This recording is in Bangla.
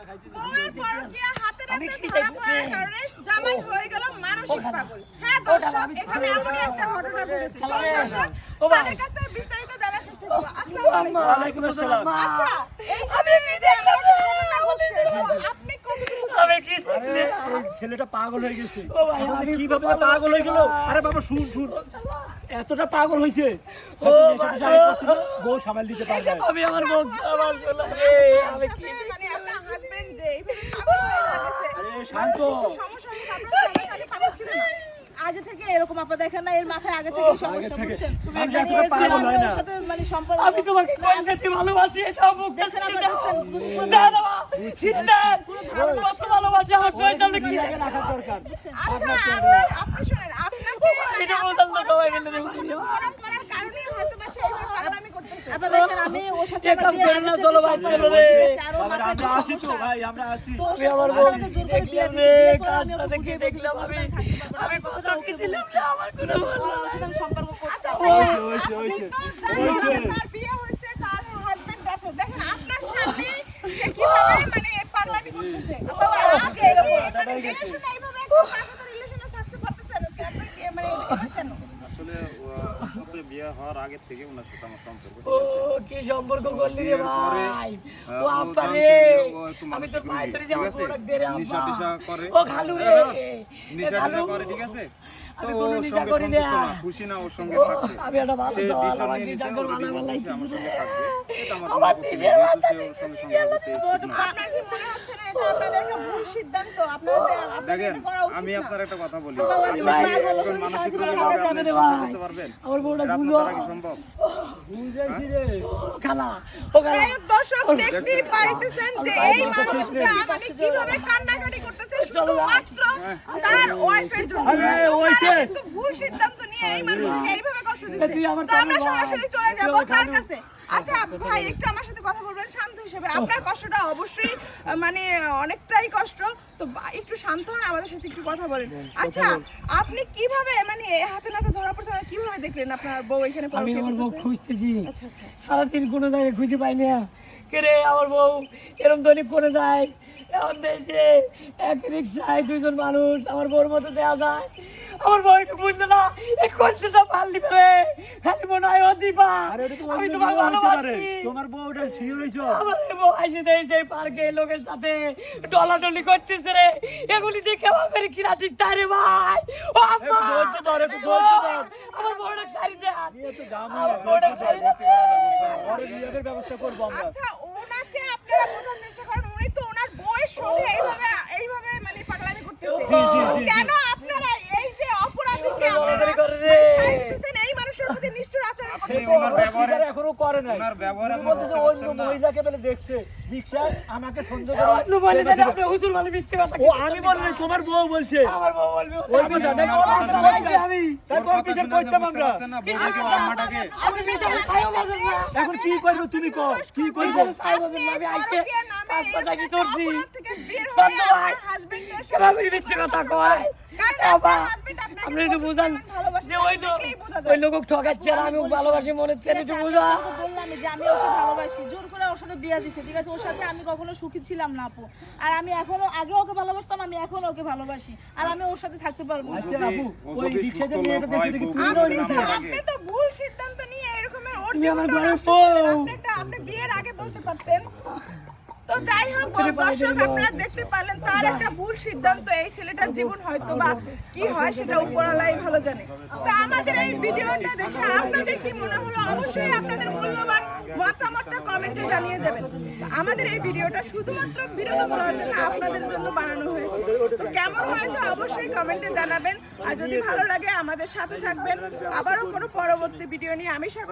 বউয়ের পরকীয়া হাতে নাতে ধরা পড়ার কারণে জামাই হয়ে গেল মানসিক পাগল। হ্যাঁ দর্শক, এখানে এমনই একটা ঘটনা ঘটেছে। চলুন দর্শক তাদের কাছ থেকে বিস্তারিত জানার চেষ্টা করব। আসসালামু আলাইকুম। আচ্ছা, আমি যে ঘটনা ঘটেছে আপনি আমি কি ছেলেটা পাগল হয়ে গেছে। কিভাবে পাগল হয়ে গেল? আরে বাবা শুন, এতটা পাগল হয়েছে বউ সামাল দিতে পারবে। আমি আমার বউ সামাল দিলাম রে। আমি কি মানে আপনার হাজবেন্ড যে এইভাবে পাগল হয়ে যাচ্ছে। আরে শান্ত। সমস্যা হচ্ছে আপনার আগে পাগল ছিল না? আগে থেকে এরকম আপা দেখেন না, এর মাথায় আগে থেকে সমস্যা বুঝছেন। আমি এতটা পাগল হয় না। সাথে মানে সম্পর্ক আমি তোমাকে কইছি ভালোবাসি, সব মুখ দেখছেন আপা, দেখছেন না না চিন্তার কত ভালোবাসি আমার শরীরটা কি আগে রাখা দরকার। আচ্ছা আপনি শুনেন, আপনাকে এটা বলতাম তো সবাই মিলে রে ভাই। ধরা পড়ার কারণেই হয়তো বা সে এইভাবে পাগলামি করতেছে। আপা দেখেন আমি ওর সাথে এক কাম করে না, চলো ভাই চলো রে। আমরা আসি তো ভাই, আমরা আসি। আমি আমার বউ দেখলাম রে, কার সাথে কি দেখলাম আমি কত কি দিলাম রে, আমার কোনো একদম সম্পর্ক করতে হইছে। তার বিয়ে হয়েছে, তার হাজবেন্ড আছে। দেখেন আপনার স্বামী সে কিভাবে মানে পাগলামি করতেছে। আগে এরকম রিলেশন এইভাবে একটা সাথে রিলেশনে থাকতে পারতেছেন কি আপনি কি মানে দেখেছেন? আসলে ওর সাথে বিয়ে হওয়ার আগে থেকে ওনার সাথে আমার সম্পর্ক ও কি সম্পর্ক করলি রে ভাই। ও আপা রে, আমি তো পাই ধরে যাব প্রোডাক্ট দে রে নিশা আপা। টিশা করে ও খালু রে, নিশা টিশা করে, ঠিক আছে? তো আমি ওর কোনো সঙ্গে নিশা করি না। সন্তুষ্ট না, খুশি না ওর সঙ্গে থাকছে। আমি একটা ভালো সে সওয়াল ভীষণ আমার নিয়ে নিশা নিছে, কর already ভালো বলছে লাগতেছে আমার রে। সঙ্গে থাকবে। এটা আমার আমার কোনো আপত্তি নিজের নেই, মাথা যেহেতু সে ওর দিচ্ছে, সঙ্গে সংযোগ ঠিক না। আপনার কি মনে হচ্ছে না এটা আপনাদের একটা ভুল সিদ্ধান্ত? আপনাদের দেখেন, এটা করা উচিত আমি না। আপনার একটা কথা বলি, ভাই, আপনি ভাই, একজন মানসিক রোগী ভাই, ভাবে আপনি ভাই, সংসার করতে পারবেন? আমার বউটা এটা ভুলো আপনার দ্বারা কি সম্ভব? ভুল যাইছি রে। খালা ও খালা যাই হোক দর্শক, দেখতেই পাইতেছেন যে এই মানুষটা মানে কিভাবে কান্নাকাটি করতেছে শুধুমাত্র তার ওয়াইফের জন্য। আরে, ওইছে। তারা কিন্তু ভুল সিদ্ধান্ত নিয়ে এই মানুষকে এইভাবে কষ্ট দিচ্ছে। তুই আমার তো আমরা কানে ভাই। সরাসরি চলে যাব তুই আমার তার কানে। কাছে। আচ্ছা ভাই, একটু আমার সাথে কথা বলবেন শান্ত হিসেবে। আপনার কষ্টটা অবশ্যই মানে অনেকটাই কষ্ট। তো একটু শান্ত হন, আমাদের সাথে একটু কথা বলেন। আচ্ছা আপনি কিভাবে মানে হাতে নাতে ধরা পড়ছেন আর কিভাবে দেখলেন আপনার বউ এখানে আমি পরকীয়া আমার বউ করতেছে? খুঁজতেছি, আচ্ছা আচ্ছা। সারাদিন কোনো জায়গায় খুঁজে পাই না। কে রে আমার বউ এরম দৈনিক করে যায়। এখন দেশে এক রিক্সায় দুইজন মানুষ আমার বউর মতো দেওয়া যায়। আমার বউ একটু বুঝলো না, এই কষ্টটা পারলি ফেলে খালি মনে হয় ও দিবা। আরে এটা তো আমি অন্য তোমাকে বউ হইতে পারে। ভালোবাসি। তোমার বউটা শিওর হইছো। আমার এই বউ আইসে দেয় সেই পার্কে লোকের সাথে ডলাডলি করতেছে রে। এগুলি দেখে আমার মেরে কিরা ঠিক তাই রে ভাই। ও আম্মা, একটু ধৈর্য ধর, একটু ধৈর্য ধর। আমার বউটা সারি দে। নিয়ে তো যাবো, আমার বউটা সারি দে। পরে বিয়ের ব্যবস্থা করবো আমরা। আচ্ছা ওনাকে আপনারা বোঝার চেষ্টা করেন, উনি তো ওনার বউয়ের সঙ্গে এইভাবে মানে পাগলামি করতেছে। জি, জি, জি। কেন আপনারা এই যে অপরাধীকে আপনারা দৌড়াদৌড়ি করে রে। মানে সাইড দিতেছেন, এই মানুষের প্রতি নিষ্ঠুর আচরণ আপনি করতেছেন? ওনার ব্যবহারে স্বীকার এখনো করে নাই। ওনার ব্যবহারে তুমি আপনি বলতেছো বুঝতে অন্য পারছেন না। মহিলাকে বলে দেখছে রিক্সায় আমাকে সন্দেহ করে অন্য বলে যে আপনি হুজুর বলে মিথ্যে কথা ও আমি বললি তোমার বউ বলছে। আমার বউ বলবে ওই আপনি কথা ওনার দেখো, কথা ওই শুনে- আমি তাই ওর তোর কথা পিছনে শুনে করতাম বুঝতে আমরা। পারছেন না, বউটাকে ও আম্মাটাকে। আমি মিথ্যে ছাই বলবো না। এখন কি করবো তুমি কও, কি করবো? ছাই বলবো না। আমি আইছে পরকীয়া নামে পাঁচ পাঁচ আগে একটা ধরছি। অপরাধ থেকে বের হয়ে বন্ধ ভাই। আপনার হাজবেন্ডের কেন আমি মিথ্যে কথা কয়? কারণ বাবা, আপনার হাজবেন্ড আপনাকে আপনি একটু বুঝান ভালোবাসে, যে ওই লোক দেখলেই বোঝা যায়। ওই লোক ঠকাচ্ছে আর আমি ওকে ভালোবাসি মনে হচ্ছে একটু বুঝা। বললাম যে আমি ওকে ভালোবাসি, জোর করে ওর সাথে বিয়ে দিছে, ঠিক আছে? ওর সাথে আমি কখনো সুখী ছিলাম না আপু। আর আমি এখনো আগে ওকে ভালোবাসতাম, আমি এখনো ওকে ভালোবাসি। আর আমি ওর সাথে থাকতে পারবো না। আচ্ছা আপু, ও ওই যদি রিক্সাতে সুস্থ মেয়েটা লোক দেখে হয়, দেখি বউ তুমি যদি নয় নামে আপনি তো ভুল সিদ্ধান্ত নিয়ে এরকমের ওর তুমি আমার জীবনটা ঘরের নষ্ট করলেন। বউ। আপনি বিয়ের আগে বলতে পারতেন। তো যাই হোক দর্শক, আপনারা দেখতে পারলেন তার একটা ভুল সিদ্ধান্ত। এই ছেলেটার জীবন হয়তো বা কি হয় সেটা উপরওয়ালাই ভালো জানে। তো আমাদের এই ভিডিওটা দেখে আপনাদের কি মনে হলো অবশ্যই আপনাদের মূল্যবান মতামতটা কমেন্টে জানিয়ে যাবেন। আমাদের এই ভিডিওটা শুধুমাত্র বিনোদন করার জন্য আপনাদের জন্য বানানো হয়েছে। তো কেমন হয়েছে অবশ্যই কমেন্টে জানাবেন। আর যদি ভালো লাগে আমাদের সাথে থাকবেন। আবারও কোনো পরবর্তী ভিডিও নিয়ে আমি স্বাগত